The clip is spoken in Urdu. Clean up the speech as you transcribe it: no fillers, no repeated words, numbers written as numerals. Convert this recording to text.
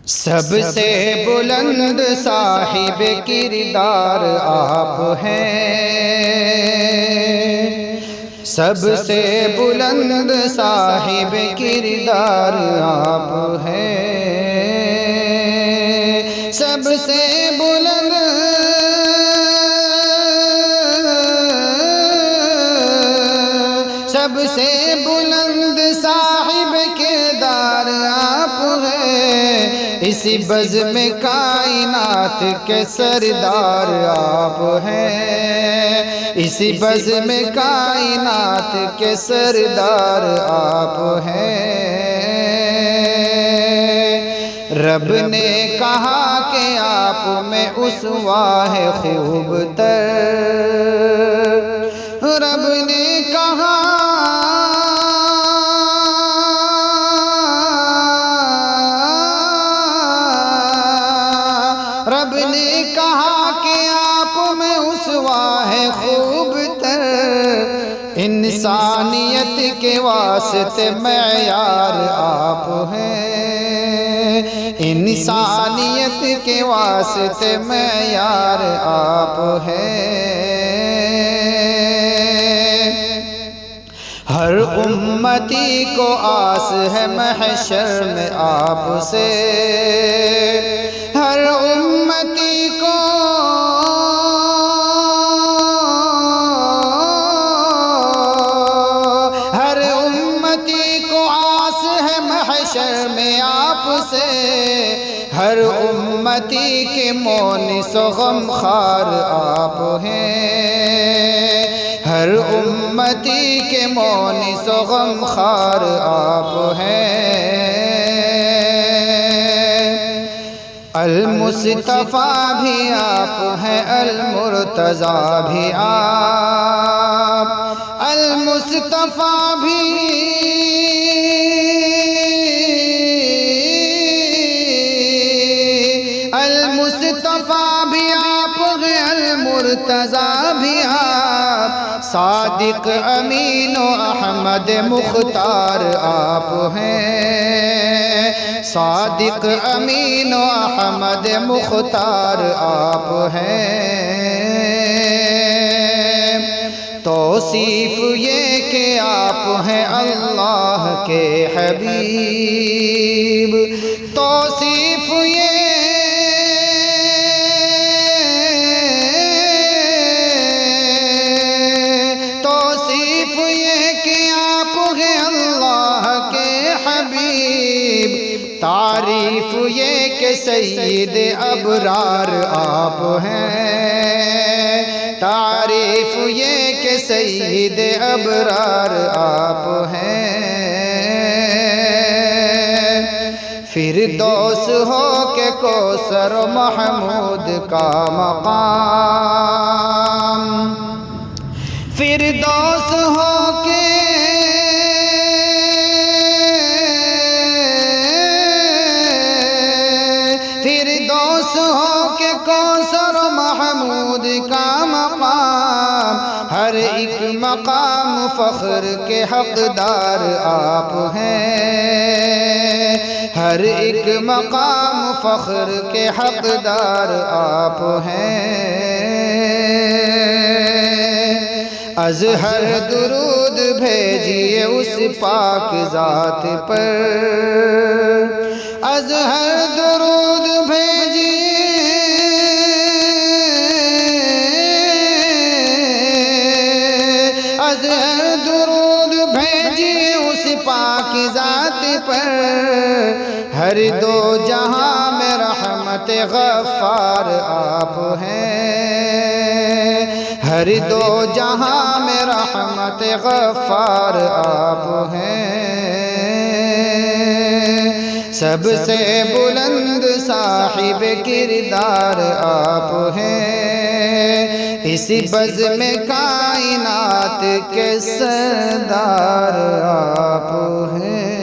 سب سے بلند صاحب کردار آپ ہیں، سب سے بلند صاحب کردار آپ ہیں، سب سے بلند سب سے بلند صاحب کردار آپ ہیں، اسی بزم کائنات کے سردار آپ ہیں، اسی بزم کائنات کے سردار آپ ہیں۔ رب نے کہا کہ آپ میں اسوہ ہے خوب تر، رب نے کہا رب نے کہا کہ آپ میں اسوہ ہے خوب تر، انسانیت کے واسطے معیار آپ ہیں، انسانیت کے واسطے معیار آپ ہیں۔ ہر امتی کو آس ہے محشر میں آپ سے، ہر امتی کو ہر امتی کو آس ہے محشر میں آپ سے، ہر امتی کے مونس و غمخوار آپ ہیں، ہر امتی کے مونس و غمخوار آپ ہیں۔ المصطفیٰ بھی آپ ہیں، المرتضیٰ بھی آپ، المصطفیٰ بھی المصطفیٰ بھی آپ ہیں، المرتضیٰ بھی آپ، صادق امین و احمد مختار آپ ہیں، صادق امین و احمد مختار آپ ہیں۔ توصیف یہ کہ آپ ہیں اللہ کے حبیب، توصیف یہ کہ آپ ہیں اللہ کے حبیب، تعریف یہ کہ سید ابرار آپ ہیں، تعریف یہ کہ سید ابرار آپ ہیں۔ فردوس ہو کہ کوثر و محمود کا مقام، فردوس ہو کہ فردوس ہو کہ کوثر و محمود کا مقام، ہر ایک مقام فخر کے حقدار آپ ہیں، ہر ایک مقام فخر کے حقدار آپ ہیں۔ اظہر درود بھیجیے اس پاک ذات پر، اظہر درود بھیجیے، اظہر درود بھیجیے اس پاک ذات پر، ہر دو جہاں میں رحمت غفار آپ ہیں، ہر دو جہاں میں رحمت غفار آپ ہیں۔ سب سے بلند صاحب کردار آپ ہیں، اسی بزم کائنات کے سردار آپ ہیں۔